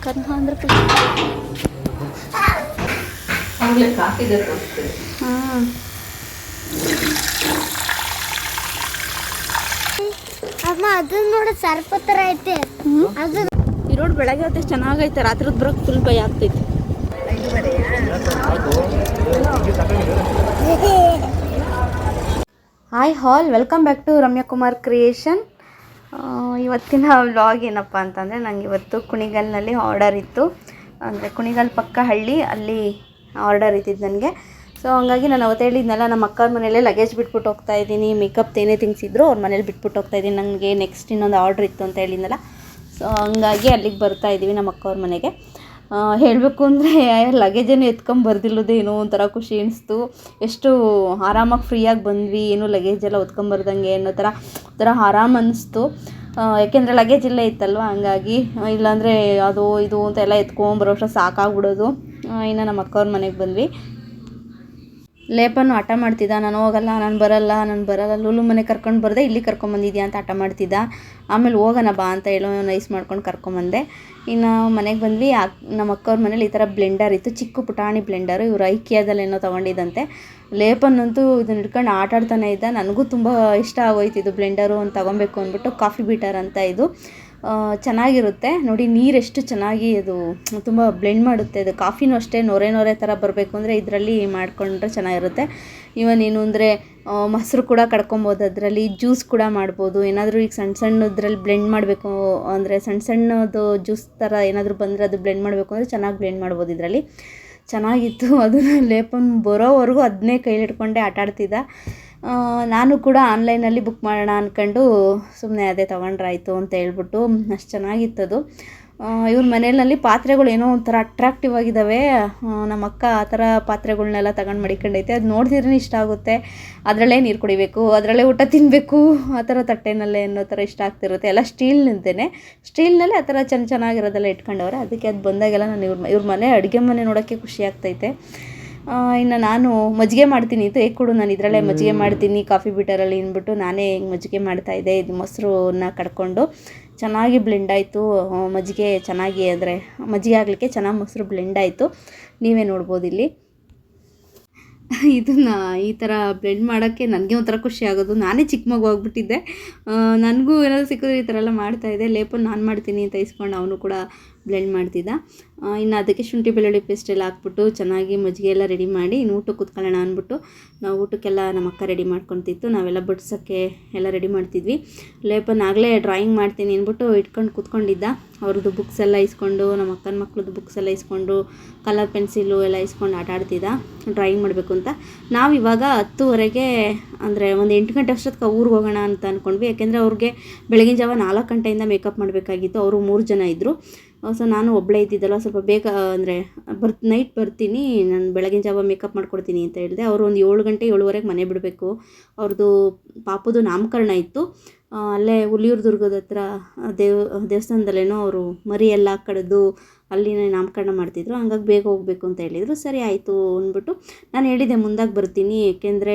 ಕರ್ನ ಅಂದ್ರೆ ಖುಷಿ. ಹಾಂ ಅಮ್ಮ ಅದನ್ನ ನೋಡಿ ಸರ್ಪ ಥರ ಐತೆ. ಅದು ಈ ರೋಡ್ ಬೆಳಗ್ಗೆ ಹೊತ್ತೆ ಚೆನ್ನಾಗೈತೆ, ರಾತ್ರಿ ಬರೋಕ್ಕೆ ಫುಲ್ ಭಯ ಆಗ್ತೈತಿ. Hi all, welcome back to Ramya Kumar creation. ಇವತ್ತಿನ ವ್ಲಾಗ್ ಏನಪ್ಪ ಅಂತಂದರೆ, ನನಗೆ ಇವತ್ತು ಕುಣಿಗಲ್ನಲ್ಲಿ ಆರ್ಡರ್ ಇತ್ತು. ಅಂದರೆ ಕುಣಿಗಲ್ ಪಕ್ಕ ಹಳ್ಳಿ, ಅಲ್ಲಿ ಆರ್ಡರ್ ಇದ್ದಿದ್ದು ನನಗೆ. ಸೊ ಹಂಗಾಗಿ ನಾನು ಅವತ್ತು ಹೇಳಿದ್ನಲ್ಲ, ನಮ್ಮ ಅಕ್ಕರ ಮನೇಲೆ ಲಗೇಜ್ ಬಿಟ್ಬಿಟ್ಟು ಹೋಗ್ತಾ ಇದ್ದೀನಿ. ಮೇಕಪ್ ಏನೇ ಥಿಂಗ್ಸ್ ಇದ್ದರು ಅವ್ರ ಮನೇಲಿ ಬಿಟ್ಬಿಟ್ಟು ಹೋಗ್ತಾ ಇದ್ದೀನಿ, ನನಗೆ ನೆಕ್ಸ್ಟ್ ಇನ್ನೊಂದು ಆರ್ಡ್ರ್ ಇತ್ತು ಅಂತ ಹೇಳಿದ್ನಲ್ಲ. ಸೊ ಹಂಗಾಗಿ ಅಲ್ಲಿಗೆ ಬರ್ತಾ ಇದ್ದೀವಿ ನಮ್ಮ ಅಕ್ಕವ್ರ ಮನೆಗೆ. ಹೇಳಬೇಕು ಅಂದರೆ ಲಗೇಜನ್ನು ಎತ್ಕೊಂಬರ್ದಿಲ್ಲದೇನೋ ಒಂಥರ ಖುಷಿ ಅನಿಸ್ತು. ಎಷ್ಟು ಆರಾಮಾಗಿ ಫ್ರೀಯಾಗಿ ಬಂದ್ವಿ, ಏನು ಲಗೇಜ್ ಎಲ್ಲ ಹೊತ್ಕೊಂಬರ್ದಂಗೆ ಅನ್ನೋ ಥರ ಆರಾಮ ಅನ್ನಿಸ್ತು. ಯಾಕೆಂದರೆ ಲಗೇಜ್ ಇಲ್ಲೇ ಇತ್ತಲ್ವ, ಹಂಗಾಗಿ ಇಲ್ಲಾಂದರೆ ಅದು ಇದು ಅಂತ ಎಲ್ಲ ಎತ್ಕೊಂಬರೋ ಅಷ್ಟು ಸಾಕಾಗ್ಬಿಡೋದು. ಇನ್ನು ನಮ್ಮ ಅಕ್ಕವ್ರ ಮನೆಗೆ ಬಂದ್ವಿ. ಲೇಪನ್ನು ಹಠ ಮಾಡ್ತಿದ್ದ, ನಾನು ಹೋಗಲ್ಲ, ನಾನು ಬರಲ್ಲ, ಲೂಲು ಮನೆ ಕರ್ಕೊಂಡು ಬರದೆ ಇಲ್ಲಿ ಕರ್ಕೊಂಬಂದಿದ್ಯಾ ಅಂತ ಹಠ ಮಾಡ್ತಿದ್ದ. ಆಮೇಲೆ ಹೋಗೋಣ ಬಾ ಅಂತ ಹೇಳೋ ನೈಸ್ ಮಾಡ್ಕೊಂಡು ಕರ್ಕೊಂಬಂದೆ. ಇನ್ನು ಮನೆಗೆ ಬಂದ್ವಿ. ನಮ್ಮ ಅಕ್ಕವ್ರ ಮನೇಲಿ ಈ ಥರ ಬ್ಲೆಂಡರ್ ಇತ್ತು, ಚಿಕ್ಕ ಪುಟಾಣಿ ಬ್ಲೆಂಡರು. ಇವರು ಐಕಿಯಾದಲ್ಲಿ ಏನೋ ತೊಗೊಂಡಿದ್ದಂತೆ. ಲೇಪನ್ನಂತೂ ಇದನ್ನ ಹಿಡ್ಕೊಂಡು ಆಟಾಡ್ತಾನೆ ಇದ್ದ. ನನಗೂ ತುಂಬ ಇಷ್ಟ ಆಗೋಯ್ತು ಇದು ಬ್ಲೆಂಡರು ಅಂತ ತೊಗೊಬೇಕು ಅಂದ್ಬಿಟ್ಟು. ಕಾಫಿ ಬೀಟರ್ ಅಂತ ಇದು ಚೆನ್ನಾಗಿರುತ್ತೆ ನೋಡಿ. ನೀರು ಎಷ್ಟು ಚೆನ್ನಾಗಿ ಅದು ತುಂಬ ಬ್ಲೆಂಡ್ ಮಾಡುತ್ತೆ. ಅದು ಕಾಫಿನೂ ಅಷ್ಟೇ ನೊರೆ ಥರ ಬರಬೇಕು ಅಂದರೆ ಇದರಲ್ಲಿ ಮಾಡಿಕೊಂಡ್ರೆ ಚೆನ್ನಾಗಿರುತ್ತೆ. ಇವನ್ ಏನು ಅಂದರೆ ಮೊಸರು ಕೂಡ ಕಡ್ಕೊಬೋದು, ಅದರಲ್ಲಿ ಜ್ಯೂಸ್ ಕೂಡ ಮಾಡ್ಬೋದು. ಏನಾದರೂ ಈಗ ಸಣ್ಣದ್ರಲ್ಲಿ ಬ್ಲೆಂಡ್ ಮಾಡಬೇಕು ಅಂದರೆ ಸಣ್ಣದು ಜ್ಯೂಸ್ ಥರ ಏನಾದರೂ ಬಂದರೆ ಅದು ಬ್ಲೆಂಡ್ ಮಾಡಬೇಕು ಅಂದರೆ ಚೆನ್ನಾಗಿ ಬ್ಲೆಂಡ್ ಮಾಡ್ಬೋದು ಇದರಲ್ಲಿ. ಚೆನ್ನಾಗಿತ್ತು. ಅದನ್ನು ಲೇಪನ್ ಬರೋವರೆಗೂ ಅದನ್ನೇ ಕೈಲಿಟ್ಕೊಂಡೆ ಆಟಾಡ್ತಿದ್ದ. ನಾನು ಕೂಡ ಆನ್ಲೈನಲ್ಲಿ ಬುಕ್ ಮಾಡೋಣ ಅಂದ್ಕೊಂಡು ಸುಮ್ಮನೆ ಅದೇ ತೊಗೊಂಡ್ರಾಯ್ತು ಅಂತ ಹೇಳ್ಬಿಟ್ಟು. ಅಷ್ಟು ಚೆನ್ನಾಗಿತ್ತದು. ಇವ್ರ ಮನೆಯಲ್ಲಿ ಪಾತ್ರೆಗಳು ಏನೋ ಒಂಥರ ಅಟ್ರಾಕ್ಟಿವ್ ಆಗಿದ್ದಾವೆ. ನಮ್ಮ ಅಕ್ಕ ಆ ಥರ ಪಾತ್ರೆಗಳ್ನೆಲ್ಲ ತಗೊಂಡು ಮಡಿಕೊಂಡೈತೆ. ಅದು ನೋಡ್ತಿದ್ರೆ ಇಷ್ಟ ಆಗುತ್ತೆ. ಅದರಲ್ಲೇ ನೀರು ಕುಡಿಬೇಕು, ಅದರಲ್ಲೇ ಊಟ ತಿನ್ನಬೇಕು, ಆ ಥರ ತಟ್ಟೆನಲ್ಲೇ ಅನ್ನೋ ಥರ ಇಷ್ಟ ಆಗ್ತಿರುತ್ತೆ. ಎಲ್ಲ ಸ್ಟೀಲ್ನಲ್ಲೇ ಆ ಥರ ಚೆನ್ನಾಗಿರೋದೆಲ್ಲ ಇಟ್ಕೊಂಡವ್ರೆ. ಅದಕ್ಕೆ ಅದು ಬಂದಾಗೆಲ್ಲ ನಾನು ಇವ್ರ ಮನೆ ಅಡುಗೆ ಮನೆ ನೋಡೋಕ್ಕೆ ಖುಷಿ ಆಗ್ತೈತೆ. ಇನ್ನು ನಾನು ಮಜ್ಜಿಗೆ ಮಾಡ್ತೀನಿ ಅಂತ ಕೊಡು, ನಾನು ಇದರಲ್ಲೇ ಮಜ್ಜಿಗೆ ಮಾಡ್ತೀನಿ ಕಾಫಿ ಬೀಟರಲ್ಲಿ ಅಂದ್ಬಿಟ್ಟು ನಾನೇ ಮಜ್ಜಿಗೆ ಮಾಡ್ತಾಯಿದ್ದೆ. ಇದು ಮೊಸರನ್ನ ಕಡ್ಕೊಂಡು ಚೆನ್ನಾಗಿ ಬ್ಲೆಂಡ್ ಆಯಿತು ಮಜ್ಜಿಗೆ. ಚೆನ್ನಾಗಿ ಅಂದರೆ ಮಜ್ಜಿಗೆ ಆಗಲಿಕ್ಕೆ ಚೆನ್ನಾಗಿ ಮೊಸರು ಬ್ಲೆಂಡ್ ಆಯಿತು. ನೀವೇ ನೋಡ್ಬೋದು ಇಲ್ಲಿ. ಇದನ್ನು ಈ ಥರ ಬ್ಲೆಂಡ್ ಮಾಡೋಕ್ಕೆ ನನಗೆ ಒಂಥರ ಖುಷಿ ಆಗೋದು. ನಾನೇ ಚಿಕ್ಕ ಮಗು ಆಗಿಬಿಟ್ಟಿದ್ದೆ. ನನಗೂ ಏನಾದರೂ ಸಿಕ್ಕಿದ್ರೆ ಈ ಥರ ಎಲ್ಲ ಮಾಡ್ತಾಯಿದ್ದೆ. ಲೇಪನ್ನು ನಾನು ಮಾಡ್ತೀನಿ ಅಂತ ಇಸ್ಕೊಂಡು ಅವನು ಕೂಡ ಬ್ಲೆಂಡ್ ಮಾಡ್ತಿದ್ದ. ಇನ್ನು ಅದಕ್ಕೆ ಶುಂಠಿ ಬೆಳ್ಳುಳ್ಳಿ ಪೇಸ್ಟ್ ಎಲ್ಲ ಹಾಕ್ಬಿಟ್ಟು ಚೆನ್ನಾಗಿ ಮಜ್ಜಿಗೆ ಎಲ್ಲ ರೆಡಿ ಮಾಡಿ ಇನ್ನು ಊಟಕ್ಕೆ ಕೂತ್ಕೊಳ್ಳೋಣ ಅಂದ್ಬಿಟ್ಟು ನಾವು ಊಟಕ್ಕೆಲ್ಲ ನಮ್ಮ ಅಕ್ಕ ರೆಡಿ ಮಾಡ್ಕೊತಿತ್ತು. ನಾವೆಲ್ಲ ಬಡ್ಸೋಕ್ಕೆ ಎಲ್ಲ ರೆಡಿ ಮಾಡ್ತಿದ್ವಿ. ಲೇಪನ್ ಆಗಲೇ ಡ್ರಾಯಿಂಗ್ ಮಾಡ್ತೀನಿ ಅಂದ್ಬಿಟ್ಟು ಇಟ್ಕೊಂಡು ಕೂತ್ಕೊಂಡಿದ್ದ. ಅವ್ರದ್ದು ಬುಕ್ಸ್ ಎಲ್ಲ ಇಸ್ಕೊಂಡು, ನಮ್ಮ ಅಕ್ಕನ ಮಕ್ಳದ್ದು ಬುಕ್ಸ್ ಎಲ್ಲ ಇಸ್ಕೊಂಡು, ಕಲರ್ ಪೆನ್ಸಿಲು ಎಲ್ಲ ಇಸ್ಕೊಂಡು ಆಟಾಡ್ತಿದ್ದ ಡ್ರಾಯಿಂಗ್ ಮಾಡಬೇಕು ಅಂತ. ನಾವು ಇವಾಗ 10:30 ಅಂದರೆ ಒಂದು 8 ಗಂಟೆ ಅಷ್ಟೊತ್ತಿಗೆ ಊರಿಗೆ ಹೋಗೋಣ ಅಂತ ಅಂದ್ಕೊಂಡ್ವಿ. ಯಾಕೆಂದರೆ ಅವ್ರಿಗೆ ಬೆಳಗಿನ ಜಾವ 4 ಗಂಟೆಯಿಂದ ಮೇಕಪ್ ಮಾಡಬೇಕಾಗಿತ್ತು. ಅವರು 3 ಜನ ಇದ್ದರು. ಸೊ ನಾನು ಒಬ್ಬಳೇ ಇದ್ದಿದ್ದಲ್ಲ, ಸ್ವಲ್ಪ ಬೇಗ ಅಂದರೆ ನೈಟ್ ಬರ್ತೀನಿ, ನಾನು ಬೆಳಗಿನ ಜಾವ ಮೇಕಪ್ ಮಾಡ್ಕೊಡ್ತೀನಿ ಅಂತ ಹೇಳಿದೆ. ಅವರು ಒಂದು 7 ಗಂಟೆ 7:15 ಮನೆ ಬಿಡಬೇಕು. ಅವ್ರದ್ದು ಪಾಪದು ನಾಮಕರಣ ಇತ್ತು. ಅಲ್ಲೇ ಹುಲಿಯೂರು ದುರ್ಗದ ಹತ್ರ ದೇವಸ್ಥಾನದಲ್ಲೇನೋ ಅವರು ಮರಿ ಎಲ್ಲ ಕಡಿದು ಅಲ್ಲಿನೇ ನಾಮಕರಣ ಮಾಡ್ತಿದ್ರು. ಹಂಗಾಗಿ ಬೇಗ ಹೋಗಬೇಕು ಅಂತ ಹೇಳಿದರು. ಸರಿ ಆಯಿತು ಅಂದ್ಬಿಟ್ಟು ನಾನು ಹೇಳಿದೆ ಮುಂದಾಗಿ ಬರ್ತೀನಿ, ಏಕೆಂದರೆ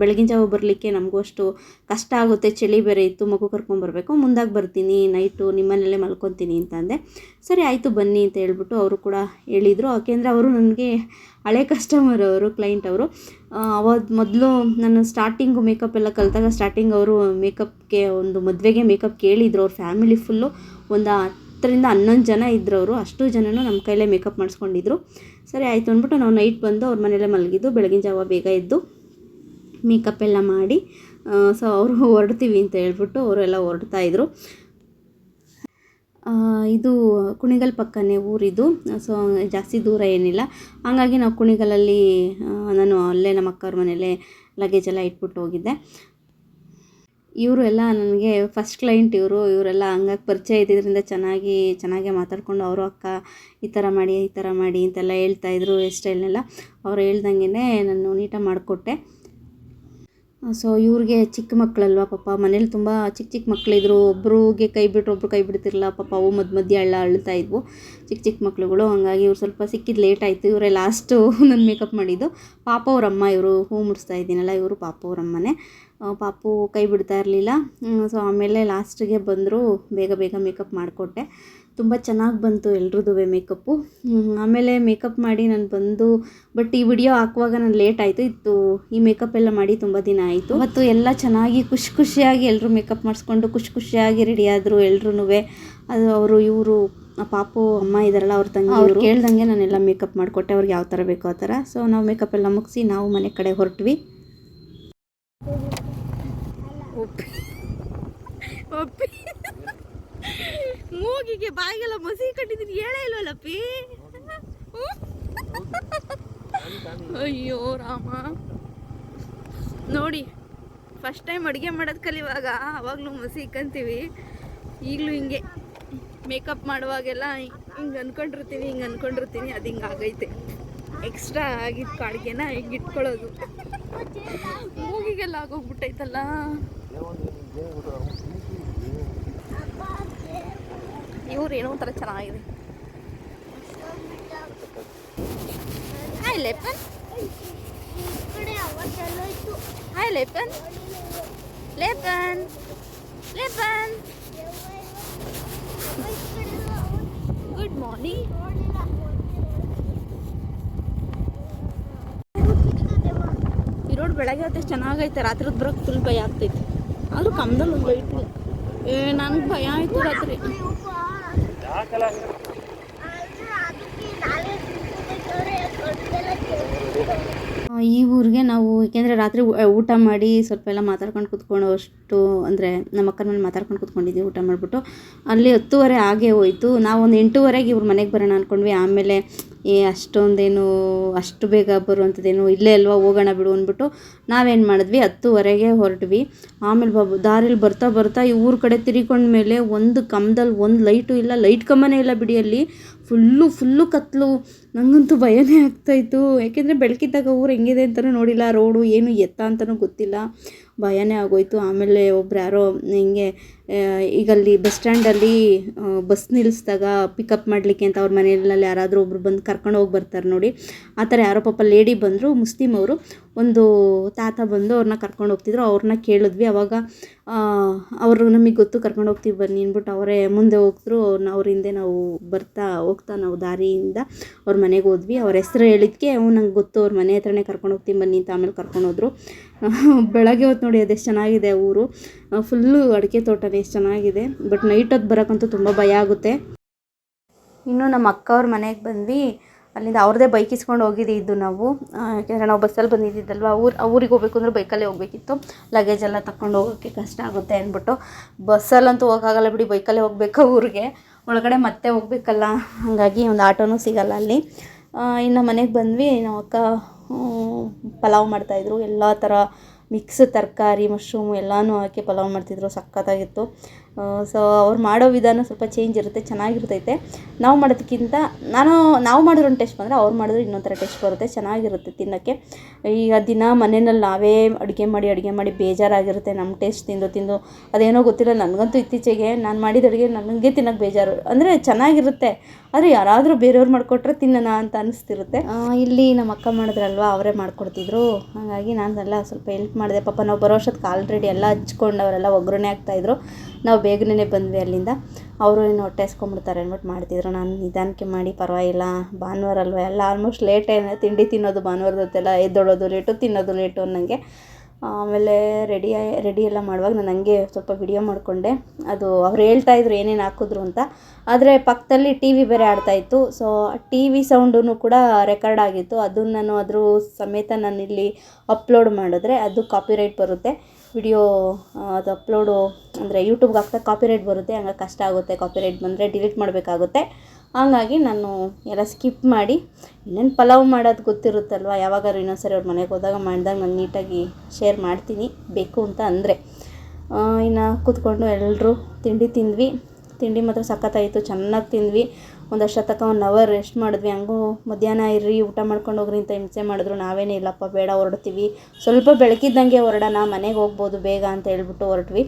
ಬೆಳಗಿನ ಜಾವ ಬರಲಿಕ್ಕೆ ನಮಗೂ ಅಷ್ಟು ಕಷ್ಟ ಆಗುತ್ತೆ, ಚಳಿ ಬೇರೆ ಇತ್ತು, ಮಗು ಕರ್ಕೊಂಬರ್ಬೇಕು, ಮುಂದಾಗಿ ಬರ್ತೀನಿ, ನೈಟು ನಿಮ್ಮನೇಲೇ ಮಲ್ಕೊತೀನಿ ಅಂತ ಅಂದೆ. ಸರಿ ಆಯಿತು ಬನ್ನಿ ಅಂತ ಹೇಳ್ಬಿಟ್ಟು ಅವರು ಕೂಡ ಹೇಳಿದರು. ಯಾಕೆಂದರೆ ಅವರು ನನಗೆ ಹಳೆ ಕಸ್ಟಮರ್, ಅವರು ಕ್ಲೈಂಟ್ ಅವರು. ಮೊದಲು ನಾನು ಸ್ಟಾರ್ಟಿಂಗು ಮೇಕಪ್ ಎಲ್ಲ ಕಲಿತಾಗ ಸ್ಟಾರ್ಟಿಂಗ್ ಅವರು ಮೇಕಪ್ಗೆ ಒಂದು ಮದುವೆಗೆ ಮೇಕಪ್ ಕೇಳಿದ್ರು. ಅವ್ರ ಫ್ಯಾಮಿಲಿ ಫುಲ್ಲು ಒಂದು 10ರಿಂದ 11 ಜನ ಇದ್ದರು. ಅವರು ಅಷ್ಟು ಜನನೂ ನಮ್ಮ ಕೈಲೇ ಮೇಕಪ್ ಮಾಡಿಸ್ಕೊಂಡಿದ್ರು. ಸರಿ ಆಯಿತು ಅಂದ್ಬಿಟ್ಟು ನಾವು ನೈಟ್ ಬಂದು ಅವ್ರ ಮನೆಯಲ್ಲೇ ಮಲಗಿದ್ದು. ಬೆಳಗಿನ ಜಾವ ಬೇಗ ಎದ್ದು ಮೇಕಪ್ ಎಲ್ಲ ಮಾಡಿ ಸೊ ಅವರು ಹೊರಡ್ತೀವಿ ಅಂತ ಹೇಳ್ಬಿಟ್ಟು ಅವರೆಲ್ಲ ಹೊರಡ್ತಾಯಿದ್ರು. ಇದು ಕುಣಿಗಲ್ ಪಕ್ಕನೇ ಊರಿದು. ಸೊ ಜಾಸ್ತಿ ದೂರ ಏನಿಲ್ಲ. ಹಾಗಾಗಿ ನಾವು ಕುಣಿಗಲಲ್ಲಿ ನಾನು ಅಲ್ಲೇ ನಮ್ಮ ಅಕ್ಕವ್ರ ಮನೇಲೇ ಲಗೇಜೆಲ್ಲ ಇಟ್ಬಿಟ್ಟು ಹೋಗಿದ್ದೆ. ಇವರು ಎಲ್ಲ ನನಗೆ ಫಸ್ಟ್ ಕ್ಲೈಂಟ್ ಇವರೆಲ್ಲ ಹಂಗಾಗಿ ಪರಿಚಯ ಇದ್ದಿದ್ದರಿಂದ ಚೆನ್ನಾಗೇ ಮಾತಾಡಿಕೊಂಡು ಅವರು ಅಕ್ಕ ಈ ಥರ ಮಾಡಿ ಅಂತೆಲ್ಲ ಹೇಳ್ತಾಯಿದ್ರು. ಹೇರ್ ಸ್ಟೈಲ್ನೆಲ್ಲ ಅವ್ರು ಹೇಳ್ದಂಗೆ ನಾನು ನೀಟಾಗಿ ಮಾಡಿಕೊಟ್ಟೆ. ಸೊ ಇವ್ರಿಗೆ ಚಿಕ್ಕ ಮಕ್ಕಳಲ್ವ ಪಾಪ, ಮನೇಲಿ ತುಂಬ ಚಿಕ್ಕ ಮಕ್ಕಳಿದ್ರು. ಒಬ್ರಿಗೆ ಕೈ ಬಿಟ್ಟರು ಒಬ್ರು ಕೈ ಬಿಡ್ತಿರಲಿಲ್ಲ ಪಾಪ. ಅವು ಮಧ್ಯೆ ಅಳ್ತಾ ಇದ್ವು ಚಿಕ್ಕ ಮಕ್ಕಳುಗಳು. ಹಂಗಾಗಿ ಇವ್ರು ಸ್ವಲ್ಪ ಸಿಕ್ಕಿದ್ದು ಲೇಟ್ ಆಯಿತು. ಇವರೇ ಲಾಸ್ಟು ನನ್ನ ಮೇಕಪ್ ಮಾಡಿದ್ದು. ಪಾಪ ಅವರಮ್ಮ, ಇವರು ಹೂ ಮುಡಿಸ್ತಾ ಇದ್ದೀನಲ್ಲ, ಇವರು ಪಾಪ ಅವರಮ್ಮನೇ. ಪಾಪು ಕೈ ಬಿಡ್ತಾ ಇರಲಿಲ್ಲ. ಸೊ ಆಮೇಲೆ ಲಾಸ್ಟಿಗೆ ಬಂದರು, ಬೇಗ ಮೇಕಪ್ ಮಾಡಿಕೊಟ್ಟೆ. ತುಂಬ ಚೆನ್ನಾಗಿ ಬಂತು ಎಲ್ರದ್ದು ಮೇಕಪ್ಪು. ಆಮೇಲೆ ಮೇಕಪ್ ಮಾಡಿ ನಾನು ಬಂದು, ಬಟ್ ಈ ವಿಡಿಯೋ ಹಾಕುವಾಗ ನಾನು ಲೇಟ್ ಆಯಿತು. ಈ ಮೇಕಪ್ ಎಲ್ಲ ಮಾಡಿ ತುಂಬ ದಿನ ಆಯಿತು. ಮತ್ತು ಎಲ್ಲ ಚೆನ್ನಾಗಿ ಖುಷಿಯಾಗಿ ಎಲ್ಲರೂ ಮೇಕಪ್ ಮಾಡಿಸ್ಕೊಂಡು ಖುಷಿಯಾಗಿ ರೆಡಿಯಾದರು ಎಲ್ರೂ. ಅದು ಅವರು ಇವರು ಪಾಪು ಅಮ್ಮ ಇದ್ದಾರಲ್ಲ ಅವ್ರ ತಂಗಿ, ಅವ್ರು ಕೇಳ್ದಂಗೆ ನಾನೆಲ್ಲ ಮೇಕಪ್ ಮಾಡಿಕೊಟ್ಟೆ ಅವ್ರಿಗೆ ಯಾವ ಥರ ಬೇಕೋ ಆ ಥರ. ಸೊ ನಾವು ಮೇಕಪ್ ಎಲ್ಲ ಮುಗಿಸಿ ನಾವು ಮನೆ ಕಡೆ ಹೊರಟ್ವಿ. ಮೂಗಿಗೆ ಬಾಯಿಗೆಲ್ಲ ಮಸಿ ಕಟ್ಟಿದ್ದೀನಿ, ಹೇಳೇ ಇಲ್ವಲ್ಲಪ್ಪಿ. ಅಯ್ಯೋ ರಾಮ, ನೋಡಿ ಫಸ್ಟ್ ಟೈಮ್ ಅಡುಗೆ ಮಾಡೋದು ಕಲಿವಾಗ ಅವಾಗಲೂ ಮಸಿ ಇಕ್ಕಂತೀವಿ. ಈಗಲೂ ಹಿಂಗೆ ಮೇಕಪ್ ಮಾಡುವಾಗೆಲ್ಲ ಹಿಂಗೆ ಅಂದ್ಕೊಂಡಿರ್ತೀನಿ ಅದು ಹಿಂಗೆ ಆಗೈತೆ. ಎಕ್ಸ್ಟ್ರಾ ಆಗಿದ್ದು ಅಡುಗೆನ ಹಿಂಗೆ ಇಟ್ಕೊಳ್ಳೋದು. ಮೂಗಿಗೆಲ್ಲ ಆಗೋಗ್ಬಿಟ್ಟೈತಲ್ಲ. ಇವ್ರು ಏನೋ ಒಂಥರ ಚೆನ್ನಾಗಿದೆ. ಹಾಯ್ ಲೇಪನ್, ಹಾಯ್ ಲೇಪನ್, ಲೇಪನ್, ಲೇಪನ್, ಗುಡ್ ಮಾರ್ನಿಂಗ್. ಈ ರೋಡ್ ಬೆಳಗ್ಗೆ ಹೊತ್ತೆ ಚೆನ್ನಾಗೈತೆ, ರಾತ್ರಿ ಬರೋಕ್ಕೆ ಫುಲ್ ಭಯ ಆಗ್ತೈತೆ. ಆದರೂ ಕಮ್ದಲ್ಲಿ ಒಂದು ಲೈಟ್. ನನಗೆ ಭಯ ಆಯಿತು ರಾತ್ರಿ. ಈ ಊರಿಗೆ ನಾವು ಏಕೆಂದರೆ ರಾತ್ರಿ ಊಟ ಮಾಡಿ ಸ್ವಲ್ಪ ಎಲ್ಲ ಮಾತಾಡ್ಕೊಂಡು ಕೂತ್ಕೊಂಡು ಅಷ್ಟು, ಅಂದರೆ ನಮ್ಮ ಅಕ್ಕನ ಮನೆ ಮಾತಾಡ್ಕೊಂಡು ಕೂತ್ಕೊಂಡಿದ್ವಿ ಊಟ ಮಾಡಿಬಿಟ್ಟು. ಅಲ್ಲಿ 10:30 ಆಗೇ ಹೋಯಿತು. ನಾವು ಒಂದು 8:30ಗೆ ಇವ್ರ ಮನೆಗೆ ಬರೋಣ ಅಂದ್ಕೊಂಡ್ವಿ. ಆಮೇಲೆ ಅಷ್ಟೊಂದೇನು ಅಷ್ಟು ಬೇಗ ಬರುವಂಥದ್ದೇನು ಇಲ್ಲೇ ಅಲ್ವಾ, ಹೋಗೋಣ ಬಿಡು ಅಂದ್ಬಿಟ್ಟು ನಾವೇನು ಮಾಡಿದ್ವಿ 10:30ಗೆ ಹೊರಟ್ವಿ. ಆಮೇಲೆ ದಾರಿಲಿ ಬರ್ತಾ ಈ ಊರ ಕಡೆ ತಿರ್ಕೊಂಡ್ಮೇಲೆ ಒಂದು ಕಂಬದಲ್ಲಿ ಒಂದು ಲೈಟು ಇಲ್ಲ, ಲೈಟ್ ಕಂಬನೇ ಇಲ್ಲ ಬಿಡಿ. ಅಲ್ಲಿ ಫುಲ್ಲು ಕತ್ಲು. ನನಗಂತೂ ಭಯನೇ ಆಗ್ತಾಯಿತ್ತು. ಯಾಕೆಂದರೆ ಬೆಳಕಿದ್ದಾಗ ಊರು ಹೆಂಗಿದೆ ಅಂತಲೂ ನೋಡಿಲ್ಲ, ರೋಡು ಏನು ಎತ್ತ ಅಂತಲೂ ಗೊತ್ತಿಲ್ಲ, ಭಯನೇ ಆಗೋಯ್ತು. ಆಮೇಲೆ ಒಬ್ರು ಯಾರೋ ಹಿಂಗೆ ಈಗಲ್ಲಿ ಬಸ್ ಸ್ಟ್ಯಾಂಡಲ್ಲಿ ಬಸ್ ನಿಲ್ಲಿಸಿದಾಗ ಪಿಕಪ್ ಮಾಡಲಿಕ್ಕೆ ಅಂತ ಅವ್ರ ಮನೆಯಲ್ಲಿ ಯಾರಾದರೂ ಒಬ್ರು ಬಂದು ಕರ್ಕೊಂಡು ಹೋಗಿ ಬರ್ತಾರೆ ನೋಡಿ, ಆ ಥರ ಯಾರೋ ಪಾಪ ಲೇಡಿ ಬಂದರು, ಮುಸ್ಲಿಮ್ ಅವರು. ಒಂದು ತಾತ ಬಂದು ಅವ್ರನ್ನ ಕರ್ಕೊಂಡು ಹೋಗ್ತಿದ್ರು. ಅವ್ರನ್ನ ಕೇಳಿದ್ವಿ. ಅವಾಗ ಅವರು ನಮಗೆ ಗೊತ್ತು, ಕರ್ಕೊಂಡು ಹೋಗ್ತೀವಿ ಬನ್ನಿ ಅಂದ್ಬಿಟ್ಟು ಅವರೇ ಮುಂದೆ ಹೋಗ್ತರು. ಅವ್ರ ಹಿಂದೆ ನಾವು ಹೋಗ್ತಾ ನಾವು ದಾರಿಯಿಂದ ಅವ್ರ ಮನೆಗೆ ಹೋದ್ವಿ. ಅವ್ರ ಹೆಸರು ಹೇಳಿದ್ಕೆ ನಂಗೆ ಗೊತ್ತು, ಅವ್ರ ಮನೆ ಹತ್ರನೇ ಕರ್ಕೊಂಡು ಹೋಗ್ತೀನಿ ಬನ್ನಿ ಅಂತ. ಆಮೇಲೆ ಕರ್ಕೊಂಡು ಹೋದ್ರು. ಬೆಳಗ್ಗೆ ಹೊತ್ತು ನೋಡಿ ಅದೆಷ್ಟು ಚೆನ್ನಾಗಿದೆ ಊರು, ಫುಲ್ಲು ಅಡಿಕೆ ತೋಟನೇ, ಎಷ್ಟು ಚೆನ್ನಾಗಿದೆ. ಬಟ್ ನೈಟ್ ಹೊತ್ತು ಬರೋಕ್ಕಂತೂ ತುಂಬ ಭಯ ಆಗುತ್ತೆ. ಇನ್ನು ನಮ್ಮ ಅಕ್ಕ ಅವ್ರ ಮನೆಗೆ ಬಂದ್ವಿ. ಅಲ್ಲಿಂದ ಅವ್ರದ್ದೇ ಬೈಕ್ ಇಸ್ಕೊಂಡು ಹೋಗಿದ್ದು ನಾವು. ಯಾಕೆಂದರೆ ನಾವು ಬಸ್ಸಲ್ಲಿ ಬಂದಿದ್ದಲ್ವ, ಊರಿಗೆ ಹೋಗ್ಬೇಕು ಅಂದರೆ ಬೈಕಲ್ಲೇ ಹೋಗಬೇಕಿತ್ತು. ಲಗೇಜ್ ಎಲ್ಲ ತಗೊಂಡು ಹೋಗೋಕ್ಕೆ ಕಷ್ಟ ಆಗುತ್ತೆ ಅಂದ್ಬಿಟ್ಟು ಬಸ್ಸಲ್ಲಂತೂ ಹೋಗೋಕ್ಕಾಗಲ್ಲ ಬಿಡಿ, ಬೈಕಲ್ಲೇ ಹೋಗ್ಬೇಕು ಊರಿಗೆ. ಒಳಗಡೆ ಮತ್ತೆ ಹೋಗ್ಬೇಕಲ್ಲ, ಹಾಗಾಗಿ ಒಂದು ಆಟೋನೂ ಸಿಗಲ್ಲ ಅಲ್ಲಿ. ಇನ್ನು ಮನೆಗೆ ಬಂದ್ವಿ. ನಮ್ಮ ಅಕ್ಕ ಪಲಾವ್ ಮಾಡ್ತಾಯಿದ್ರು. ಎಲ್ಲ ಥರ ಮಿಕ್ಸ್ ತರಕಾರಿ, ಮಶ್ರೂಮು ಎಲ್ಲನೂ ಹಾಕಿ ಪಲಾವ್ ಮಾಡ್ತಿದ್ರು, ಸಖತ್ತಾಗಿತ್ತು. ಸೊ ಅವ್ರು ಮಾಡೋ ವಿಧಾನ ಸ್ವಲ್ಪ ಚೇಂಜ್ ಇರುತ್ತೆ, ಚೆನ್ನಾಗಿರ್ತೈತೆ. ನಾವು ಮಾಡೋದಕ್ಕಿಂತ ನಾವು ಮಾಡಿರೋ ಟೇಸ್ಟ್ ಬಂದರೆ ಅವ್ರು ಮಾಡಿದ್ರೆ ಇನ್ನೊಂದು ಥರ ಟೇಸ್ಟ್ ಬರುತ್ತೆ, ಚೆನ್ನಾಗಿರುತ್ತೆ ತಿನ್ನೋಕ್ಕೆ. ಈಗ ದಿನ ಮನೆಯಲ್ಲಿ ನಾವೇ ಅಡುಗೆ ಮಾಡಿ ಬೇಜಾರಾಗಿರುತ್ತೆ. ನಮ್ಮ ಟೇಸ್ಟ್ ತಿಂದು ಅದೇನೋ ಗೊತ್ತಿಲ್ಲ. ನನಗಂತೂ ಇತ್ತೀಚೆಗೆ ನಾನು ಮಾಡಿದ ಅಡುಗೆ ನನಗೆ ತಿನ್ನೋಕ್ಕೆ ಬೇಜಾರು. ಅಂದರೆ ಚೆನ್ನಾಗಿರುತ್ತೆ, ಆದರೆ ಯಾರಾದರೂ ಬೇರೆಯವ್ರು ಮಾಡಿಕೊಟ್ರೆ ತಿನ್ನೋಣ ಅಂತ ಅನಿಸ್ತಿರುತ್ತೆ. ಇಲ್ಲಿ ನಮ್ಮ ಅಕ್ಕ ಮಾಡಿದ್ರಲ್ವ, ಅವರೇ ಮಾಡಿಕೊಡ್ತಿದ್ರು. ಹಾಗಾಗಿ ನಾನೆಲ್ಲ ಸ್ವಲ್ಪ ಹೆಲ್ಪ್ ಮಾಡಿದೆ. ಪಾಪ ನಾವು ಬರೋ ಅಷ್ಟೊತ್ತಿಗೆ ಆಲ್ರೆಡಿ ಎಲ್ಲ ಹಚ್ಕೊಂಡು ಅವರೆಲ್ಲ ಒಗ್ಗರಣೆ ಹಾಕ್ತಾಯಿದ್ರು. ನಾವು ಬೇಗನೆ ಬಂದ್ವಿ ಅಲ್ಲಿಂದ. ಅವರು ಏನು ಹೊಟ್ಟೆ ಹಸ್ಕೊಂಡ್ಬಿಡ್ತಾರೆ ಅಂದ್ಬಿಟ್ಟು ಮಾಡ್ತಿದ್ರು. ನಾನು ನಿಧಾನಕ್ಕೆ ಮಾಡಿ ಪರವಾಗಿಲ್ಲ, ಭಾನುವಾರ ಅಲ್ವ, ಎಲ್ಲ ಆಲ್ಮೋಸ್ಟ್ ಲೇಟೇ ತಿಂಡಿ ತಿನ್ನೋದು, ಭಾನುವಾರದ ಹೊತ್ತೆಲ್ಲ ಎದ್ದೊಳೋದು ಲೇಟು, ತಿನ್ನೋದು ಲೇಟು ಅನ್ನಂಗೆ. ಆಮೇಲೆ ರೆಡಿ ಎಲ್ಲ ಮಾಡುವಾಗ ನಾನು ಹಂಗೆ ಸ್ವಲ್ಪ ವಿಡಿಯೋ ಮಾಡಿಕೊಂಡೆ. ಅದು ಅವ್ರು ಹೇಳ್ತಾಯಿದ್ರು ಏನೇನು ಹಾಕಿದ್ರು ಅಂತ. ಆದರೆ ಪಕ್ಕದಲ್ಲಿ ಟಿ ವಿ ಬೇರೆ ಆಡ್ತಾಯಿತ್ತು. ಸೊ ಟಿ ವಿ ಸೌಂಡೂ ಕೂಡ ರೆಕಾರ್ಡ್ ಆಗಿತ್ತು. ಅದನ್ನು ನಾನು ಅದ್ರ ಸಮೇತ ನಾನಿಲ್ಲಿ ಅಪ್ಲೋಡ್ ಮಾಡಿದ್ರೆ ಅದು ಕಾಪಿರೈಟ್ ಬರುತ್ತೆ. ವಿಡಿಯೋ ಅದು ಅಪ್ಲೋಡು ಅಂದರೆ ಯೂಟ್ಯೂಬ್ಗೆ ಹಾಕ್ದಾಗ ಕಾಪಿರೈಟ್ ಬರುತ್ತೆ. ಹಂಗಾಗಿ ಕಷ್ಟ ಆಗುತ್ತೆ, ಕಾಪಿರೈಟ್ ಬಂದರೆ ಡಿಲೀಟ್ ಮಾಡಬೇಕಾಗುತ್ತೆ. ಹಾಗಾಗಿ ನಾನು ಎಲ್ಲ ಸ್ಕಿಪ್ ಮಾಡಿ, ಇನ್ನೇನು ಪಲಾವ್ ಮಾಡೋದು ಗೊತ್ತಿರುತ್ತಲ್ವ, ಯಾವಾಗಾದ್ರು ಇನ್ನೊಂದ್ಸರಿ ಅವ್ರ ಮನೆಗೆ ಹೋದಾಗ ಮಾಡಿದಾಗ ನಾನು ನೀಟಾಗಿ ಶೇರ್ ಮಾಡ್ತೀನಿ ಬೇಕು ಅಂತ ಅಂದರೆ. ಇನ್ನು ಕೂತ್ಕೊಂಡು ಎಲ್ಲರೂ ತಿಂಡಿ ತಿಂದ್ವಿ. ತಿಂಡಿ ಮಾತ್ರ ಸಖತ್ತಾಯಿತು, ಚೆನ್ನಾಗಿ ತಿಂದ್ವಿ. ಒಂದಷ್ಟು ತನಕ 1 ಅವರ್ ರೆಸ್ಟ್ ಮಾಡಿದ್ವಿ. ಹಂಗೂ ಮಧ್ಯಾಹ್ನ ಇರ್ರಿ ಊಟ ಮಾಡ್ಕೊಂಡು ಹೋಗ್ರಿ ಅಂತ ಹಿಂಸೆ ಮಾಡಿದ್ರು. ನಾವೇನೇ ಇಲ್ಲಪ್ಪ ಬೇಡ, ಹೊರಡ್ತೀವಿ, ಸ್ವಲ್ಪ ಬೆಳಕಿದ್ದಂಗೆ ಹೊರಡೋಣ, ಮನೆಗೆ ಹೋಗ್ಬೋದು ಬೇಗ ಅಂತ ಹೇಳ್ಬಿಟ್ಟು ಹೊರಟ್ವಿ.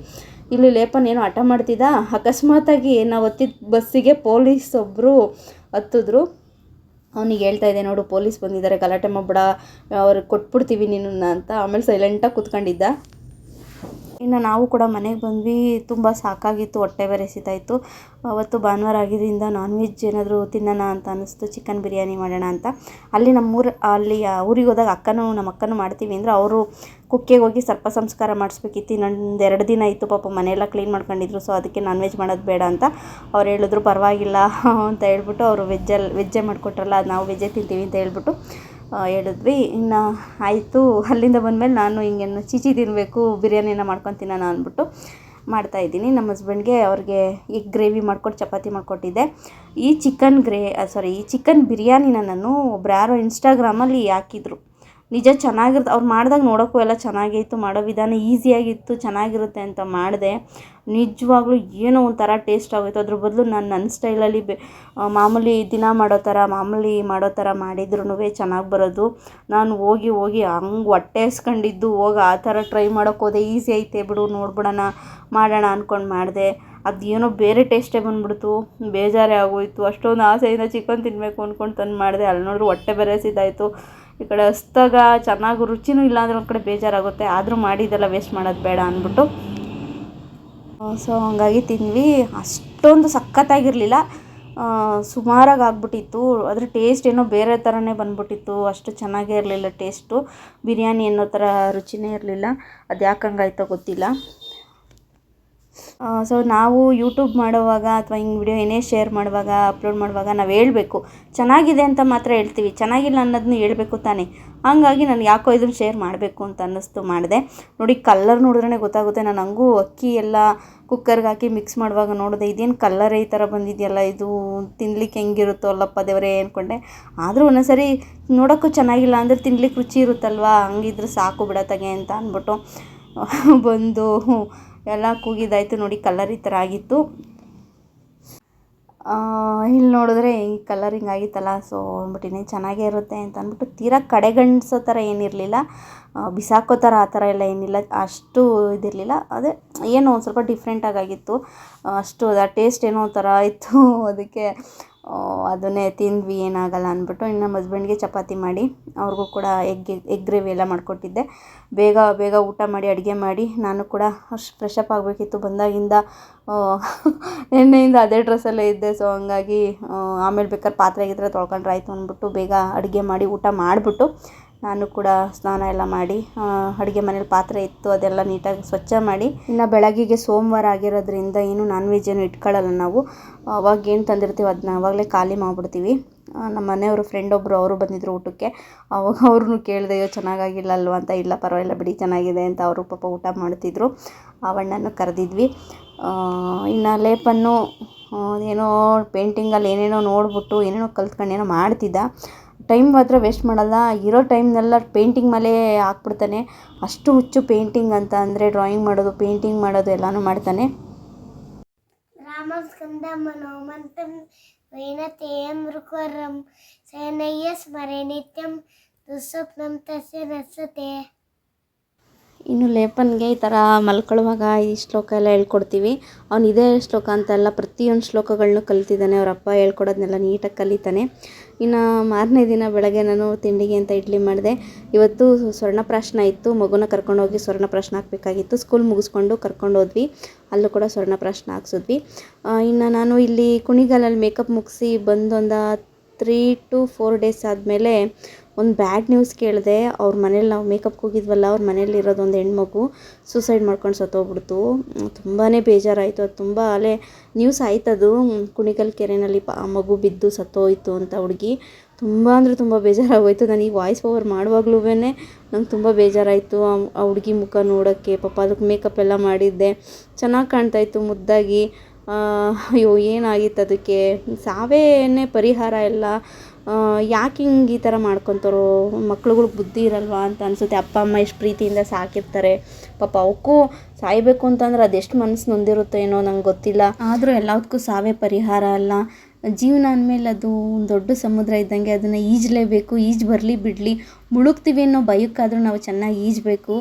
ಇಲ್ಲಿ ಲೇಪನ್ ಏನೋ ಹಠ ಮಾಡ್ತಿದ್ದ. ಅಕಸ್ಮಾತಾಗಿ ನಾವು ಹತ್ತಿದ ಬಸ್ಸಿಗೆ ಪೊಲೀಸ್ ಒಬ್ಬರು ಹತ್ತಿದ್ರು. ಅವನಿಗೆ ಹೇಳ್ತಾಯಿದ್ದೆ, ನೋಡು ಪೊಲೀಸ್ ಬಂದಿದ್ದಾರೆ, ಗಲಾಟೆ ಮಾಡ್ಬೇಡ, ಅವ್ರಿಗೆ ಕೊಟ್ಬಿಡ್ತೀವಿ ನಿನ್ನನ್ನು ಅಂತ. ಆಮೇಲೆ ಸೈಲೆಂಟಾಗಿ ಕೂತ್ಕೊಂಡಿದ್ದ. ಇನ್ನು ನಾವು ಕೂಡ ಮನೆಗೆ ಬಂದ್ವಿ. ತುಂಬ ಸಾಕಾಗಿತ್ತು, ಹೊಟ್ಟೆ ಬೇರೆ ಹಸಿತಾಯಿತ್ತು. ಅವತ್ತು ಭಾನುವಾರ ಆಗಿದ್ದರಿಂದ ನಾನ್ ವೆಜ್ ಏನಾದರೂ ತಿನ್ನೋಣ ಅಂತ ಅನ್ನಿಸ್ತು. ಚಿಕನ್ ಬಿರಿಯಾನಿ ಮಾಡೋಣ ಅಂತ. ಅಲ್ಲಿ ಊರಿಗೆ ಹೋದಾಗ ನಮ್ಮ ಅಕ್ಕನೂ ಮಾಡ್ತೀವಿ ಅಂದರೆ ಅವರು ಕುಕ್ಕೆಗೆ ಹೋಗಿ ಸರ್ಪ ಸಂಸ್ಕಾರ ಮಾಡಿಸ್ಬೇಕಿತ್ತು. ಇನ್ನೊಂದು 2 ದಿನ ಇತ್ತು. ಪಾಪ ಮನೆಯೆಲ್ಲ ಕ್ಲೀನ್ ಮಾಡ್ಕೊಂಡಿದ್ರು. ಸೊ ಅದಕ್ಕೆ ನಾನ್ ವೆಜ್ ಮಾಡೋದು ಬೇಡ ಅಂತ ಅವ್ರು ಹೇಳಿದ್ರು. ಪರವಾಗಿಲ್ಲ ಅಂತ ಹೇಳ್ಬಿಟ್ಟು ಅವರು ವೆಜ್ಜೇ ಮಾಡಿಕೊಟ್ರಲ್ಲ, ಅದು ನಾವು ವೆಜ್ಜೇ ತಿಂತೀವಿ ಅಂತ ಹೇಳ್ಬಿಟ್ಟು ಹೇಳಿದ್ವಿ. ಇನ್ನು ಆಯಿತು. ಅಲ್ಲಿಂದ ಬಂದಮೇಲೆ ನಾನು ಹಿಂಗೇನು ಚೀಚಿ ತಿನ್ನಬೇಕು, ಬಿರಿಯಾನಿನ ಮಾಡ್ಕೊಂಡು ತಿನ್ನೋಣ ಅಂದ್ಬಿಟ್ಟು ಮಾಡ್ತಾಯಿದ್ದೀನಿ. ನಮ್ಮ ಹಸ್ಬೆಂಡ್ಗೆ ಅವ್ರಿಗೆ ಎಗ್ ಗ್ರೇವಿ ಮಾಡ್ಕೊಟ್ಟು ಚಪಾತಿ ಮಾಡಿಕೊಟ್ಟಿದ್ದೆ. ಈ ಚಿಕನ್ ಬಿರಿಯಾನಿನ ನಾನು ಒಬ್ರು ಯಾರೋ ಇನ್ಸ್ಟಾಗ್ರಾಮಲ್ಲಿ ಹಾಕಿದ್ರು. ನಿಜ ಚೆನ್ನಾಗಿರುತ್ತೆ. ಅವ್ರು ಮಾಡಿದಾಗ ನೋಡೋಕ್ಕೂ ಎಲ್ಲ ಚೆನ್ನಾಗಿತ್ತು. ಮಾಡೋ ವಿಧಾನ ಈಸಿಯಾಗಿತ್ತು, ಚೆನ್ನಾಗಿರುತ್ತೆ ಅಂತ ಮಾಡಿದೆ. ನಿಜವಾಗ್ಲೂ ಏನೋ ಒಂಥರ ಟೇಸ್ಟ್ ಆಗೋಯ್ತು. ಅದ್ರ ಬದಲು ನಾನು ನನ್ನ ಸ್ಟೈಲಲ್ಲಿ ಮಾಮೂಲಿ ಮಾಡೋ ಥರ ಮಾಡಿದ್ರೂ ಚೆನ್ನಾಗಿ ಬರೋದು. ನಾನು ಹೋಗಿ ಹಂಗೆ ಹೊಟ್ಟೆ ಹಸ್ಕೊಂಡಿದ್ದು ಆ ಥರ ಟ್ರೈ ಮಾಡೋಕ್ಕೆ ಹೋದೆ. ಈಸಿ ಐತೆ ಬಿಡು, ನೋಡ್ಬಿಡೋಣ ಮಾಡೋಣ ಅಂದ್ಕೊಂಡು ಮಾಡಿದೆ. ಅದೇನೋ ಬೇರೆ ಟೇಸ್ಟೇ ಬಂದುಬಿಡ್ತು. ಬೇಜಾರೇ ಆಗೋಯ್ತು. ಅಷ್ಟೊಂದು ಆಸೆಯಿಂದ ಚಿಕನ್ ತಿನ್ನಬೇಕು ಅಂದ್ಕೊಂಡು ತಂದು ಮಾಡಿದೆ. ಅಲ್ಲಿ ನೋಡಿದ್ರೆ ಹೊಟ್ಟೆ ಬೇರೆ ಹಸಿದಾಯಿತು. ಈ ಕಡೆ ಹಸ್ದಾಗ ಚೆನ್ನಾಗಿ ರುಚಿನೂ ಇಲ್ಲ ಅಂದರೆ ಒಂದು ಕಡೆ ಬೇಜಾರಾಗುತ್ತೆ. ಆದರೂ ಮಾಡಿದ್ದೆಲ್ಲ ವೇಸ್ಟ್ ಮಾಡೋದು ಬೇಡ ಅಂದ್ಬಿಟ್ಟು ಸೊ ಹಂಗಾಗಿ ತಿಂದ್ವಿ. ಅಷ್ಟೊಂದು ಸಖತ್ತಾಗಿರಲಿಲ್ಲ, ಸುಮಾರಾಗಿ ಆಗ್ಬಿಟ್ಟಿತ್ತು. ಅದ್ರ ಟೇಸ್ಟ್ ಏನೋ ಬೇರೆ ಥರನೇ ಬಂದ್ಬಿಟ್ಟಿತ್ತು. ಅಷ್ಟು ಚೆನ್ನಾಗೇ ಇರಲಿಲ್ಲ ಟೇಸ್ಟು. ಬಿರಿಯಾನಿ ಅನ್ನೋ ಥರ ರುಚಿನೇ ಇರಲಿಲ್ಲ. ಅದು ಯಾಕೆ ಹಂಗಾಯ್ತೋ ಗೊತ್ತಿಲ್ಲ. ಸೊ ನಾವು ಯೂಟ್ಯೂಬ್ ಮಾಡುವಾಗ ಅಥವಾ ಹಿಂಗೆ ವಿಡಿಯೋ ಏನೇ ಶೇರ್ ಮಾಡುವಾಗ, ಅಪ್ಲೋಡ್ ಮಾಡುವಾಗ ನಾವು ಹೇಳಬೇಕು. ಚೆನ್ನಾಗಿದೆ ಅಂತ ಮಾತ್ರ ಹೇಳ್ತೀವಿ, ಚೆನ್ನಾಗಿಲ್ಲ ಅನ್ನೋದನ್ನ ಹೇಳ್ಬೇಕು ತಾನೇ. ಹಾಗಾಗಿ ನಾನು ಯಾಕೋ ಇದನ್ನು ಶೇರ್ ಮಾಡಬೇಕು ಅಂತ ಅನ್ನಿಸ್ತು, ಮಾಡಿದೆ. ನೋಡಿ, ಕಲ್ಲರ್ ನೋಡಿದ್ರೇ ಗೊತ್ತಾಗುತ್ತೆ. ನಾನು ಹಂಗೂ ಅಕ್ಕಿ ಎಲ್ಲ ಕುಕ್ಕರ್ಗೆ ಹಾಕಿ ಮಿಕ್ಸ್ ಮಾಡುವಾಗ ನೋಡಿದೆ, ಇದೇನು ಕಲ್ಲರೇ ಈ ಥರ ಬಂದಿದೆಯಲ್ಲ, ಇದು ತಿನ್ಲಿಕ್ಕೆ ಹೆಂಗಿರುತ್ತೋ ಅಲ್ಲಪ್ಪ ದೇವರೇ ಅಂದ್ಕೊಂಡೆ. ಆದರೂ ಒಂದೊಂದ್ಸರಿ ನೋಡೋಕ್ಕೂ ಚೆನ್ನಾಗಿಲ್ಲ ಅಂದರೆ ತಿನ್ಲಿಕ್ಕೆ ರುಚಿ ಇರುತ್ತಲ್ವ, ಹಂಗಿದ್ರೆ ಸಾಕು ಬಿಡತ್ತಾಗೆ ಅಂತ ಅಂದ್ಬಿಟ್ಟು ಬಂದು ಎಲ್ಲ ಕೂಗಿದಾಯಿತು. ನೋಡಿ, ಕಲರ್ ಈ ಥರ ಆಗಿತ್ತು. ಇಲ್ಲಿ ನೋಡಿದ್ರೆ ಈ ಕಲರ್ ಹಿಂಗಾಗಿತ್ತಲ್ಲ. ಸೊ ಅಂದ್ಬಿಟ್ಟು ಇನ್ನೇನು ಚೆನ್ನಾಗೇ ಇರುತ್ತೆ ಅಂತ ಅಂದ್ಬಿಟ್ಟು ತೀರಾ ಕಡೆಗಣಿಸೋ ಥರ ಏನಿರಲಿಲ್ಲ, ಬಿಸಾಕೋ ಥರ ಆ ಥರ ಎಲ್ಲ ಏನಿಲ್ಲ, ಅಷ್ಟು ಇದಿರಲಿಲ್ಲ. ಅದೇ ಏನೋ ಒಂದು ಸ್ವಲ್ಪ ಡಿಫ್ರೆಂಟಾಗಿತ್ತು ಅಷ್ಟು. ಆ ಟೇಸ್ಟ್ ಏನೋ ಒಂಥರ ಆಯಿತು. ಅದಕ್ಕೆ ಅದನ್ನೇ ತಿಂದ್ವಿ, ಏನಾಗಲ್ಲ ಅಂದ್ಬಿಟ್ಟು. ಇನ್ನು ನಮ್ಮ ಹಸ್ಬೆಂಡ್ಗೆ ಚಪಾತಿ ಮಾಡಿ ಅವ್ರಿಗೂ ಕೂಡ ಎಗ್ ಗ್ರೇವಿ ಎಲ್ಲ ಮಾಡಿಕೊಟ್ಟಿದ್ದೆ. ಬೇಗ ಊಟ ಮಾಡಿ ಅಡುಗೆ ಮಾಡಿ ನಾನು ಕೂಡ ಫ್ರೆಶ್ ಅಪ್ ಆಗಬೇಕಿತ್ತು. ಬಂದಾಗಿಂದ ಎಣ್ಣೆಯಿಂದ ಅದೇ ಡ್ರೆಸ್ಸಲ್ಲೇ ಇದ್ದೆ. ಸೊ ಹಂಗಾಗಿ ಆಮೇಲೆ ಬೇಕಾದ್ರೆ ಪಾತ್ರೆ ತೊಳ್ಕೊಂಡ್ರೆ ಆಯಿತು ಅಂದ್ಬಿಟ್ಟು ಬೇಗ ಅಡುಗೆ ಮಾಡಿ ಊಟ ಮಾಡಿಬಿಟ್ಟು ನಾನು ಕೂಡ ಸ್ನಾನ ಎಲ್ಲ ಮಾಡಿ ಅಡುಗೆ ಮನೇಲಿ ಪಾತ್ರೆ ಇತ್ತು, ಅದೆಲ್ಲ ನೀಟಾಗಿ ಸ್ವಚ್ಛ ಮಾಡಿ. ಇನ್ನು ಬೆಳಗ್ಗೆಗೆ ಸೋಮವಾರ ಆಗಿರೋದ್ರಿಂದ ಏನು ನಾನ್ ವೆಜ್ ಏನು ಇಟ್ಕೊಳ್ಳಲ್ಲ ನಾವು. ಅವಾಗ ಏನು ತಂದಿರ್ತೀವಿ ಅದನ್ನ ಆವಾಗಲೇ ಖಾಲಿ ಮಾಡಿಬಿಡ್ತೀವಿ. ನಮ್ಮ ಮನೆಯವರು ಫ್ರೆಂಡ್ ಒಬ್ಬರು ಅವರು ಬಂದಿದ್ದರು ಊಟಕ್ಕೆ. ಅವಾಗ ಅವ್ರನ್ನೂ ಕೇಳಿದೆ, ಅಯ್ಯೋ ಚೆನ್ನಾಗಾಗಿಲ್ಲ ಅಲ್ವ ಅಂತ. ಇಲ್ಲ ಪರವಾಗಿಲ್ಲ ಬಿಡಿ, ಚೆನ್ನಾಗಿದೆ ಅಂತ ಅವರು ಪಾಪ ಊಟ ಮಾಡ್ತಿದ್ರು. ಅವಣ್ಣನ್ನು ಕರೆದಿದ್ವಿ. ಇನ್ನು ಲೇಪನ್ನು ಏನೋ ಪೇಂಟಿಂಗಲ್ಲಿ ಏನೇನೋ ನೋಡಿಬಿಟ್ಟು ಏನೇನೋ ಕಲ್ತ್ಕೊಂಡು ಏನೋ ಮಾಡ್ತಿದ್ದ. ಟೈಮ್ ಮಾತ್ರ ವೇಸ್ಟ್ ಮಾಡಲ್ಲ. ಇರೋ ಟೈಮ್ನೆಲ್ಲ ಪೇಂಟಿಂಗ್ ಮೇಲೆ ಹಾಕ್ಬಿಡ್ತಾನೆ. ಅಷ್ಟು ಹುಚ್ಚು ಪೇಂಟಿಂಗ್ ಅಂತ ಅಂದರೆ, ಡ್ರಾಯಿಂಗ್ ಮಾಡೋದು, ಪೇಂಟಿಂಗ್ ಮಾಡೋದು ಎಲ್ಲನೂ ಮಾಡ್ತಾನೆ. ರಾಮಸ್ಕಂದ ಮನೋಮಂತಂ ವೈನತೇಯಂ ಋಕರಂ ಸೇನಯ್ಯ ಸ್ಮರೆ ನಿತ್ಯಂ ದುಸ್ವಪ್ನಂ ತಸ್ಯ ನಶ್ಯತೆ. ಇನ್ನು ಲೇಪನ್ಗೆ ಈ ಥರ ಮಲ್ಕೊಳ್ಳುವಾಗ ಈ ಶ್ಲೋಕ ಎಲ್ಲ ಹೇಳ್ಕೊಡ್ತೀವಿ. ಅವ್ನು ಇದೇ ಶ್ಲೋಕ ಅಂತಲ್ಲ, ಪ್ರತಿಯೊಂದು ಶ್ಲೋಕಗಳನ್ನೂ ಕಲಿತಿದ್ದಾನೆ. ಅವ್ರ ಅಪ್ಪ ಹೇಳ್ಕೊಡೋದನ್ನೆಲ್ಲ ನೀಟಾಗಿ ಕಲಿತಾನೆ. ಇನ್ನು ಮಾರನೇ ದಿನ ಬೆಳಗ್ಗೆ ನಾನು ತಿಂಡಿಗೆ ಅಂತ ಇಡ್ಲಿ ಮಾಡಿದೆ. ಇವತ್ತು ಸ್ವರ್ಣಪ್ರಾಶನ ಇತ್ತು. ಮಗುನ ಕರ್ಕೊಂಡೋಗಿ ಸ್ವರ್ಣಪ್ರಾಶನ ಹಾಕಬೇಕಾಗಿತ್ತು. ಸ್ಕೂಲ್ ಮುಗಿಸ್ಕೊಂಡು ಕರ್ಕೊಂಡೋದ್ವಿ. ಅಲ್ಲೂ ಕೂಡ ಸ್ವರ್ಣಪ್ರಾಶನ ಹಾಕ್ಸಿದ್ವಿ. ಇನ್ನು ನಾನು ಇಲ್ಲಿ ಕುಣಿಗಲಲ್ಲಿ ಮೇಕಪ್ ಮುಗಿಸಿ ಬಂದೊಂದು 3 to 4 ಡೇಸ್ ಆದಮೇಲೆ ಒಂದು ಬ್ಯಾಡ್ ನ್ಯೂಸ್ ಕೇಳಿದೆ. ಅವ್ರ ಮನೇಲಿ ನಾವು ಮೇಕಪ್ಗೆ ಹೋಗಿದ್ವಲ್ಲ, ಅವ್ರ ಮನೇಲಿರೋದು ಒಂದು ಹೆಣ್ಮಗು ಸೂಸೈಡ್ ಮಾಡ್ಕೊಂಡು ಸತ್ತೋಗ್ಬಿಡ್ತು. ತುಂಬಾ ಬೇಜಾರಾಯಿತು. ಅದು ತುಂಬ ಅಲ್ಲೇ ನ್ಯೂಸ್ ಆಯ್ತದು. ಕುಣಿಗಲ್ ಕೆರೆಯಲ್ಲಿ ಮಗು ಬಿದ್ದು ಸತ್ತೋಯ್ತು ಅಂತ ಹುಡುಗಿ. ತುಂಬ ಅಂದರೆ ತುಂಬ ಬೇಜಾರಾಗೋಯ್ತು. ನಾನು ಈ ವಾಯ್ಸ್ ಓವರ್ ಮಾಡುವಾಗ್ಲೂ ನಂಗೆ ತುಂಬ ಬೇಜಾರಾಯಿತು. ಆ ಹುಡುಗಿ ಮುಖ ನೋಡೋಕ್ಕೆ. ಪಾಪ ಅದಕ್ಕೆ ಮೇಕಪ್ ಎಲ್ಲ ಮಾಡಿದ್ದೆ, ಚೆನ್ನಾಗಿ ಕಾಣ್ತಾಯಿತ್ತು ಮುದ್ದಾಗಿ. ಅಯ್ಯೋ ಏನಾಗಿತ್ತು ಅದಕ್ಕೆ. ಸಾವೇನೇ ಪರಿಹಾರ ಎಲ್ಲ. ಯಾಕೆ ಹಿಂಗೆ ಈ ಥರ ಮಾಡ್ಕೊತಾರೋ, ಮಕ್ಳುಗಳಿಗೆ ಬುದ್ಧಿ ಇರಲ್ವಾ ಅಂತ ಅನಿಸುತ್ತೆ. ಅಪ್ಪ ಅಮ್ಮ ಎಷ್ಟು ಪ್ರೀತಿಯಿಂದ ಸಾಕಿರ್ತಾರೆ. ಪಾಪ ಅವಕ್ಕೂ ಸಾಯಬೇಕು ಅಂತಂದ್ರೆ ಅದೆಷ್ಟು ಮನಸ್ಸು ನೊಂದಿರುತ್ತೋ ಏನೋ, ನಂಗೆ ಗೊತ್ತಿಲ್ಲ. ಆದರೂ ಎಲ್ಲದಕ್ಕೂ ಸಾವೇ ಪರಿಹಾರ ಅಲ್ಲ. ಜೀವನ ಅಂದಮೇಲೆ ಅದು ಒಂದು ದೊಡ್ಡ ಸಮುದ್ರ ಇದ್ದಂಗೆ. ಅದನ್ನು ಈಜಲೇಬೇಕು. ಈಜು ಬರಲಿ ಬಿಡಲಿ, ಮುಳುಗ್ತೀವಿ ಅನ್ನೋ ಭಯಕ್ಕಾದರೂ ನಾವು ಚೆನ್ನಾಗಿ ಈಜಬೇಕು.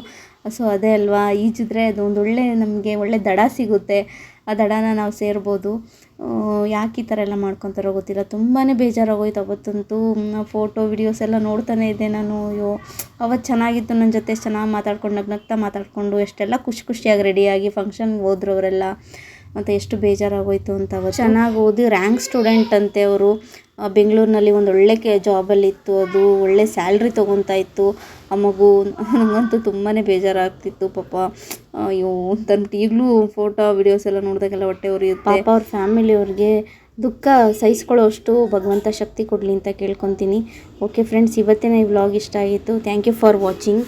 ಸೊ ಅದೇ ಅಲ್ವಾ, ಈಜಿದ್ರೆ ಅದು ಒಂದು ನಮಗೆ ಒಳ್ಳೆ ದಡ ಸಿಗುತ್ತೆ. ಆ ದಡನ ನಾವು ಸೇರ್ಬೋದು. ಯಾಕೆ ಈ ಥರ ಎಲ್ಲ ಮಾಡ್ಕೊತಾರೋ ಗೊತ್ತಿಲ್ಲ. ತುಂಬಾ ಬೇಜಾರಾಗೋಯ್ತು ಅವತ್ತಂತೂ. ಫೋಟೋ ವಿಡಿಯೋಸ್ ಎಲ್ಲ ನೋಡ್ತಾನೆ ಇದ್ದೆ ನಾನು. ಅಯ್ಯೋ ಅವತ್ತು ಚೆನ್ನಾಗಿತ್ತು, ನನ್ನ ಜೊತೆ ಎಷ್ಟು ಚೆನ್ನಾಗಿ ಮಾತಾಡ್ಕೊಂಡು ನಗ್ನಗ್ತಾ ಮಾತಾಡಿಕೊಂಡು ಎಷ್ಟೆಲ್ಲ ಖುಷಿಯಾಗಿ ರೆಡಿಯಾಗಿ ಫಂಕ್ಷನ್ಗೆ ಹೋದ್ರು ಅವರೆಲ್ಲ. ಮತ್ತು ಎಷ್ಟು ಬೇಜಾರಾಗೋಯ್ತು ಅಂತ. ಅವತ್ತು ಚೆನ್ನಾಗಿ ಓದಿ ರ್ಯಾಂಕ್ ಸ್ಟೂಡೆಂಟ್ ಅಂತೆ ಅವರು. ಬೆಂಗಳೂರಿನಲ್ಲಿ ಒಂದು ಒಳ್ಳೆ ಜಾಬಲ್ಲಿತ್ತು, ಅದು ಒಳ್ಳೆ ಸ್ಯಾಲ್ರಿ ತೊಗೊತಾ ಇತ್ತು ಆ ಮಗು. ನನಗಂತೂ ತುಂಬಾ ಬೇಜಾರಾಗ್ತಿತ್ತು ಪಾಪ. ಅಯ್ಯೋ ಅಂತಂದ್ಬಿಟ್ಟು ಈಗಲೂ ಫೋಟೋ ವಿಡಿಯೋಸ್ ಎಲ್ಲ ನೋಡಿದಾಗೆಲ್ಲ ಹೊಟ್ಟೆ ಉರಿಯುತ್ತೆ. ಪಾಪ ಅವ್ರ ಫ್ಯಾಮಿಲಿಯವ್ರಿಗೆ ದುಃಖ ಸಹಿಸ್ಕೊಳ್ಳೋ ಅಷ್ಟು ಭಗವಂತ ಶಕ್ತಿ ಕೊಡಲಿ ಅಂತ ಕೇಳ್ಕೊತೀನಿ. ಓಕೆ ಫ್ರೆಂಡ್ಸ್, ಇವತ್ತಿನ ಈ ವ್ಲಾಗ್ ಇಷ್ಟ ಆಗಿತ್ತು. Thank you for watching.